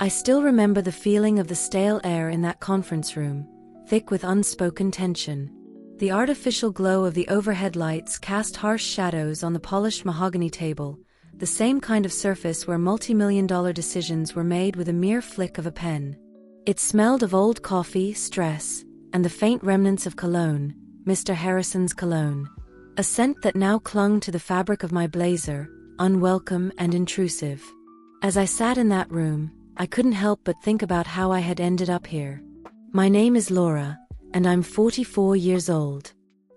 I still remember the feeling of the stale air in that conference room, thick with unspoken tension. The artificial glow of the overhead lights cast harsh shadows on the polished mahogany table, the same kind of surface where multi-million-dollar decisions were made with a mere flick of a pen. It smelled of old coffee, stress, and the faint remnants of cologne, Mr. Harrison's cologne. A scent that now clung to the fabric of my blazer, unwelcome and intrusive. As I sat in that room, I couldn't help but think about how I had ended up here. My name is Laura, and I'm 44 years old.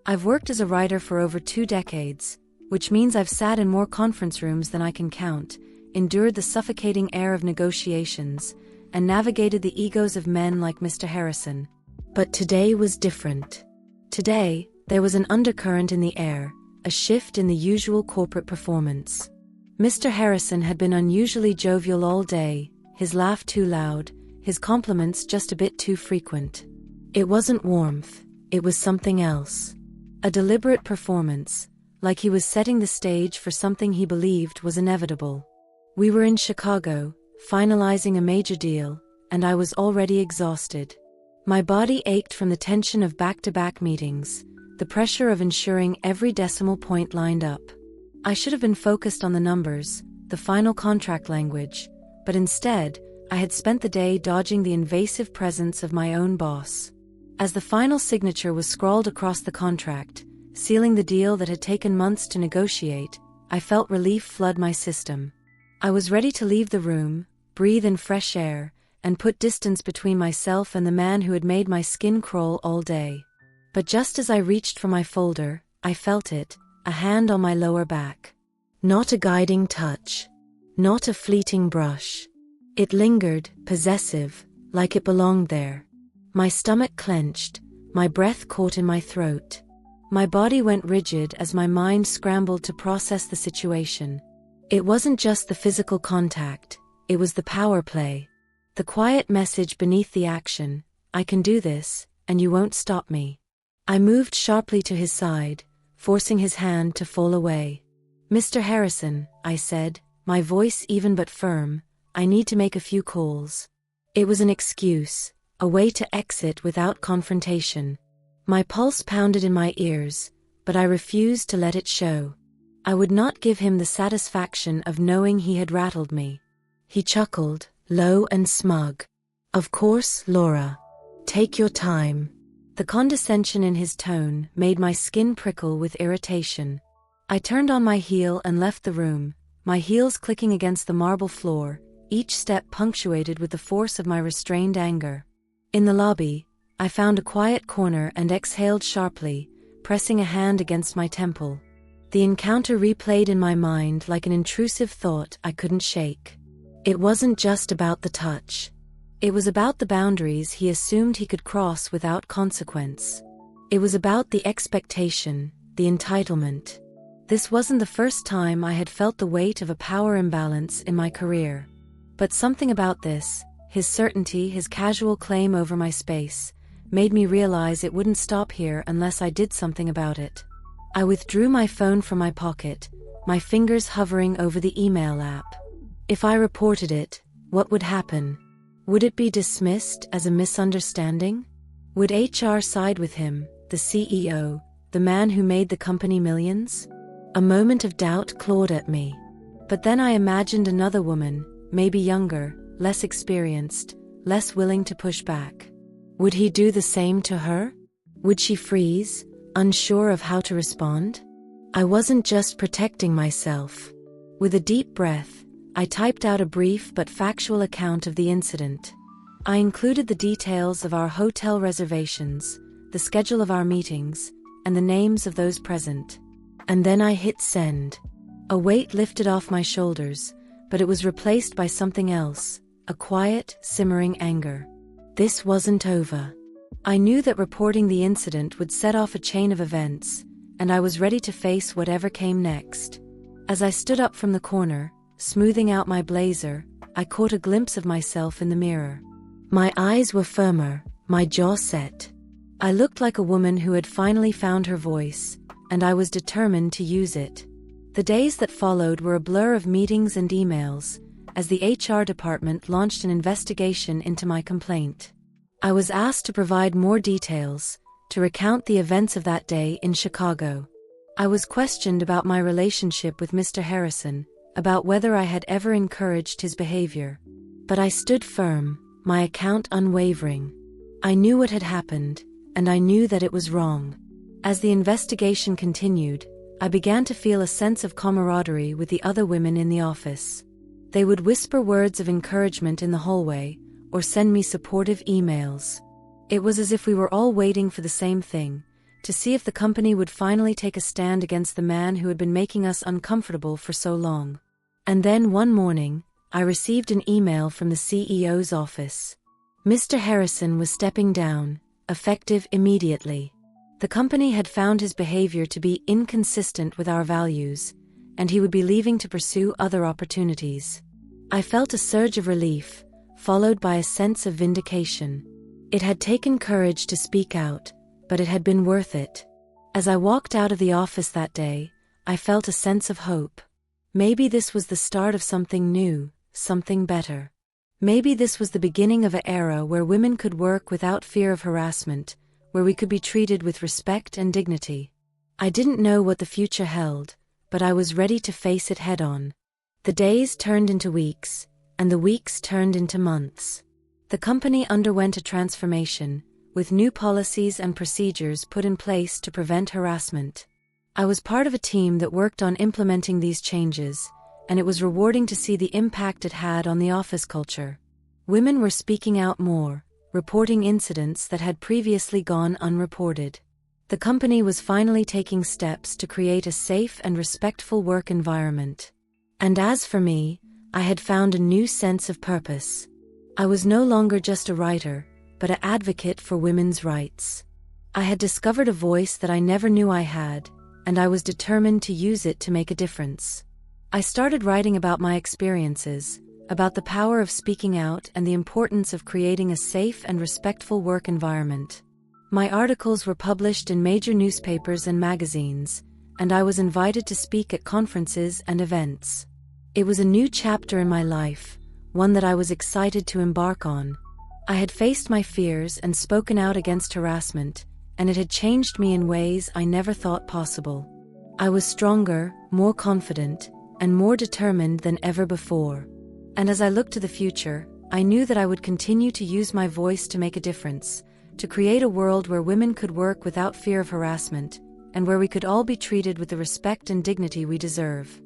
I've worked as a writer for over 2 decades, which means I've sat in more conference rooms than I can count, endured the suffocating air of negotiations, and navigated the egos of men like Mr. Harrison. But today was different. Today, there was an undercurrent in the air, a shift in the usual corporate performance. Mr. Harrison had been unusually jovial all day, his laugh too loud, his compliments just a bit too frequent. It wasn't warmth, it was something else. A deliberate performance, like he was setting the stage for something he believed was inevitable. We were in Chicago, finalizing a major deal, and I was already exhausted. My body ached from the tension of back-to-back meetings, the pressure of ensuring every decimal point lined up. I should have been focused on the numbers, the final contract language, but instead, I had spent the day dodging the invasive presence of my own boss. As the final signature was scrawled across the contract, sealing the deal that had taken months to negotiate, I felt relief flood my system. I was ready to leave the room, breathe in fresh air, and put distance between myself and the man who had made my skin crawl all day. But just as I reached for my folder, I felt it, a hand on my lower back. Not a guiding touch. Not a fleeting brush. It lingered, possessive, like it belonged there. My stomach clenched, my breath caught in my throat. My body went rigid as my mind scrambled to process the situation. It wasn't just the physical contact, it was the power play. The quiet message beneath the action, I can do this, and you won't stop me. I moved sharply to his side, forcing his hand to fall away. Mr. Harrison, I said, my voice even but firm, I need to make a few calls. It was an excuse, a way to exit without confrontation. My pulse pounded in my ears, but I refused to let it show. I would not give him the satisfaction of knowing he had rattled me. He chuckled, low and smug. Of course, Laura. Take your time. The condescension in his tone made my skin prickle with irritation. I turned on my heel and left the room, my heels clicking against the marble floor, each step punctuated with the force of my restrained anger. In the lobby, I found a quiet corner and exhaled sharply, pressing a hand against my temple. The encounter replayed in my mind like an intrusive thought I couldn't shake. It wasn't just about the touch. It was about the boundaries he assumed he could cross without consequence. It was about the expectation, the entitlement. This wasn't the first time I had felt the weight of a power imbalance in my career. But something about this, his certainty, his casual claim over my space, made me realize it wouldn't stop here unless I did something about it. I withdrew my phone from my pocket, my fingers hovering over the email app. If I reported it, what would happen? Would it be dismissed as a misunderstanding? Would HR side with him, the CEO, the man who made the company millions? A moment of doubt clawed at me. But then I imagined another woman, maybe younger, less experienced, less willing to push back. Would he do the same to her? Would she freeze, unsure of how to respond? I wasn't just protecting myself. With a deep breath, I typed out a brief but factual account of the incident. I included the details of our hotel reservations, the schedule of our meetings, and the names of those present. And then I hit send. A weight lifted off my shoulders, but it was replaced by something else, a quiet, simmering anger. This wasn't over. I knew that reporting the incident would set off a chain of events, and I was ready to face whatever came next. As I stood up from the corner, smoothing out my blazer, I caught a glimpse of myself in the mirror. My eyes were firmer, my jaw set. I looked like a woman who had finally found her voice, and I was determined to use it. The days that followed were a blur of meetings and emails, as the HR department launched an investigation into my complaint. I was asked to provide more details, to recount the events of that day in Chicago. I was questioned about my relationship with Mr. Harrison, about whether I had ever encouraged his behavior. But I stood firm, my account unwavering. I knew what had happened, and I knew that it was wrong. As the investigation continued, I began to feel a sense of camaraderie with the other women in the office. They would whisper words of encouragement in the hallway, or send me supportive emails. It was as if we were all waiting for the same thing, to see if the company would finally take a stand against the man who had been making us uncomfortable for so long. And then one morning, I received an email from the CEO's office. Mr. Harrison was stepping down, effective immediately. The company had found his behavior to be inconsistent with our values, and he would be leaving to pursue other opportunities. I felt a surge of relief, followed by a sense of vindication. It had taken courage to speak out, but it had been worth it. As I walked out of the office that day, I felt a sense of hope. Maybe this was the start of something new, something better. Maybe this was the beginning of an era where women could work without fear of harassment, where we could be treated with respect and dignity. I didn't know what the future held, but I was ready to face it head-on. The days turned into weeks, and the weeks turned into months. The company underwent a transformation, with new policies and procedures put in place to prevent harassment. I was part of a team that worked on implementing these changes, and it was rewarding to see the impact it had on the office culture. Women were speaking out more, reporting incidents that had previously gone unreported. The company was finally taking steps to create a safe and respectful work environment. And as for me, I had found a new sense of purpose. I was no longer just a writer, but an advocate for women's rights. I had discovered a voice that I never knew I had, and I was determined to use it to make a difference. I started writing about my experiences, about the power of speaking out and the importance of creating a safe and respectful work environment. My articles were published in major newspapers and magazines, and I was invited to speak at conferences and events. It was a new chapter in my life, one that I was excited to embark on. I had faced my fears and spoken out against harassment, and it had changed me in ways I never thought possible. I was stronger, more confident, and more determined than ever before. And as I looked to the future, I knew that I would continue to use my voice to make a difference, to create a world where women could work without fear of harassment, and where we could all be treated with the respect and dignity we deserve.